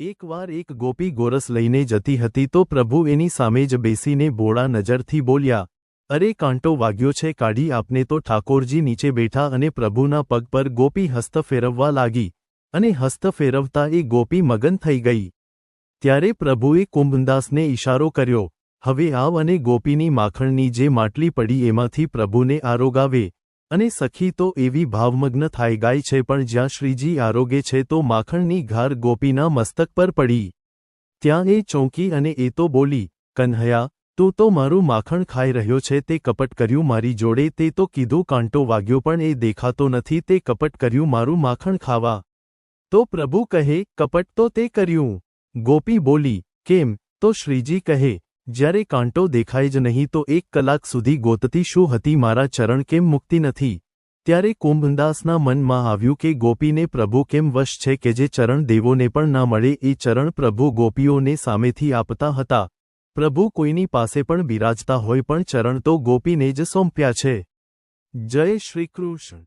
એકવાર એક ગોપી ગોરસ લઈને જતી હતી તો પ્રભુ એની સામે જ બેસીને ભોળા નજરથી બોલ્યા, અરે કાંટો વાગ્યો છે કાઢી આપને. તો ઠાકોરજી નીચે બેઠા અને પ્રભુના પગ પર ગોપી હસ્ત ફેરવવા લાગી, અને હસ્ત ફેરવતા એ ગોપી મગન થઈ ગઈ. ત્યારે પ્રભુએ કુંભદાસને ઈશારો કર્યો, હવે આવ અને ગોપીની માખણની જે માટલી પડી એમાંથી પ્રભુને આરોગાવે. અને સખી તો એવી ભાવમગ્ન થાય ગાય છે, પણ જ્યાં શ્રીજી આરોગે છે તો માખણની ઘાર ગોપીના મસ્તક પર પડી. ત્યાં એ ચોંકી અને એ તો બોલી, કન્હૈયા, તું તો મારું માખણ ખાઈ રહ્યો છે. તે કપટ કર્યું મારી જોડે. તે તો કીધું કાંટો વાગ્યો પણ એ દેખાતો નથી. તે કપટ કર્યું મારું માખણ ખાવા. તો પ્રભુ કહે, કપટ તો તે કર્યું. ગોપી બોલી, કેમ? તો શ્રીજી કહે, જ્યારે કાંટો દેખાય જ નહીં તો 1 કલાક સુધી ગોતતી શું હતી? મારા ચરણ કેમ મુકતી નથી? ત્યારે કુંભદાસના મનમાં આવ્યું કે ગોપીને પ્રભુ કેમ વશ છે કે જે ચરણ દેવોને પણ ના મળે એ ચરણ પ્રભુ ગોપીઓને સામેથી આપતા હતા. પ્રભુ કોઈની પાસે પણ બિરાજતા હોય પણ ચરણ તો ગોપીને જ સોંપ્યા છે. જય શ્રી કૃષ્ણ.